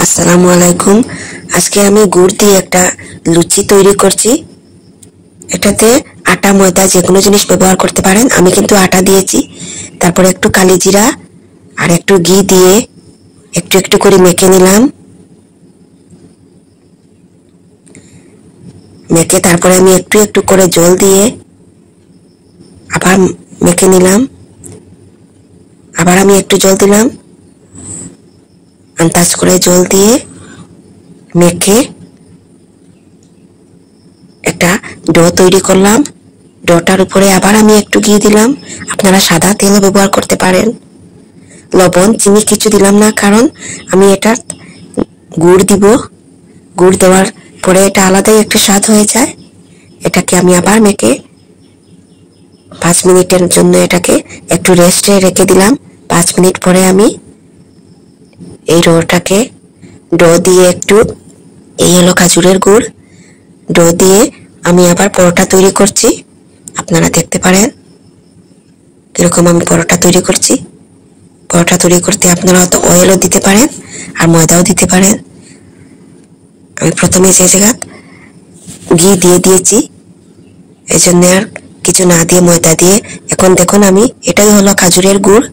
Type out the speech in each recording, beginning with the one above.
আসসালামু আলাইকুম। আজকে আমি গুড় দিয়ে একটা লুচি তৈরি করছি। এটাতে আটা ময়দা যে কোনো জিনিস ব্যবহার করতে পারেন। আমি কিন্তু আটা দিয়েছি। তারপরে একটু কালি জিরা আর একটু ঘি দিয়ে একটু একটু করে মেখে নিলাম। মেখে তারপরে আমি একটু একটু করে জল দিয়ে আবার মেখে নিলাম। আবার আমি একটু জল দিলাম, আন্দাজ করে জল দিয়ে মেখে একটা ডো তৈরি করলাম। ডোটার উপরে আবার আমি একটু ঘি দিলাম। আপনারা সাদা তেলও ব্যবহার করতে পারেন। লবণ চিনি কিছু দিলাম না, কারণ আমি এটা গুড় দিব। গুড় দেওয়ার পরে এটা আলাদাই একটা স্বাদ হয়ে যায়। এটাকে আমি আবার মেখে 5 মিনিটের জন্য এটাকে একটু রেস্টে রেখে দিলাম। 5 মিনিট পরে আমি এই ডো দিয়ে একটু, এই হলো খাজুরের গুড়, ডো দিয়ে আমি আবার পরোটা তৈরি করছি। আপনারা দেখতে পারেন কিরকম আমি পরোটা তৈরি করছি। পরোটা তৈরি করতে আপনারা হয়তো অয়েলও দিতে পারেন আর ময়দাও দিতে পারেন। আমি প্রথমে যে জায়গা ঘি দিয়ে দিয়েছি, এই জন্য আর কিছু না দিয়ে ময়দা দিয়ে। এখন দেখুন আমি, এটাই হলো খাজুরের গুড়।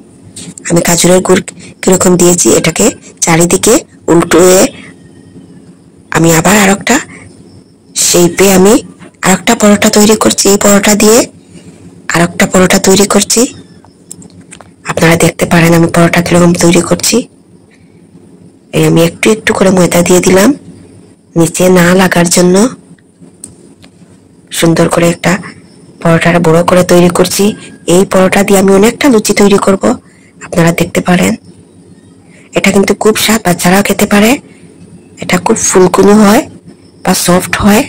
আমি খাজুরের গুড় কিরকম দিয়েছি, এটাকে চারিদিকে উল্টোয়ে আমি আবার আরেকটা শেপে আমি আরেকটা পরোটা তৈরি করছি। এই পরোটা দিয়ে আরেকটা পরোটা তৈরি করছি। আপনারা দেখতে পারেন আমি পরোটা কিরকম তৈরি করছি। এই আমি একটু একটু করে ময়দা দিয়ে দিলাম নিচে না লাগার জন্য। সুন্দর করে একটা পরোটাটা বড় করে তৈরি করছি। এই পরোটা দিয়ে আমি অনেকটা লুচি তৈরি করব। আপনারা দেখতে পারেন এটা কিন্তু খুব স্বাদ, বাচ্চারাও খেতে পারে। এটা খুব ফুলকুনি হয় বা সফট হয়।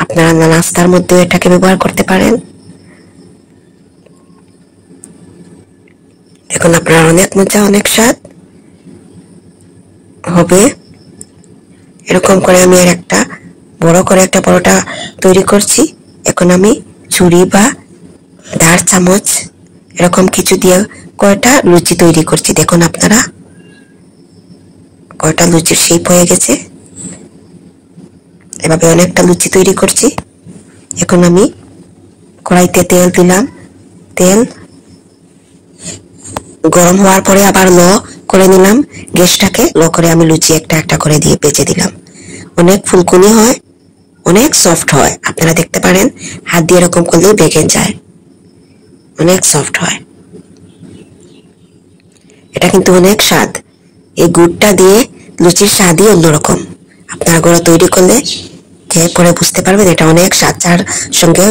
আপনারা নাস্তার মধ্যে এটাকে ব্যবহার করতে পারেন। দেখুন আপনার অনেক মজা, অনেক স্বাদ হবে। এরকম করে আমি আর একটা বড় করে একটা পরোটা তৈরি করছি। এখন আমি ছুরি বা ধার চামচ এরকম কিছু দিয়ে কয়টা লুচি তৈরি করছি। দেখুন আপনারা কয়টা লুচির শেপ হয়ে গেছে। এভাবে অনেকটা লুচি তৈরি করছি। এখন আমি কড়াইতে তেল দিলাম। তেল গরম হওয়ার পরে আবার লো করে নিলাম। গ্যাসটাকে লো করে আমি লুচি একটা একটা করে দিয়ে বেজে দিলাম। অনেক ফুলকুনি হয়, অনেক সফট হয়। আপনারা দেখতে পারেন হাত দিয়ে এরকম করলেই ভেঙে যায়, অনেক সফট হয়। এটা কিন্তু অনেক স্বাদ। এই গুড়টা দিয়ে লুচির স্বাদই অন্যরকম। আপনারা ঘরে তৈরি করলে খেয়ে পরে বুঝতে পারবেন এটা অনেক স্বাদ, চার সঙ্গেও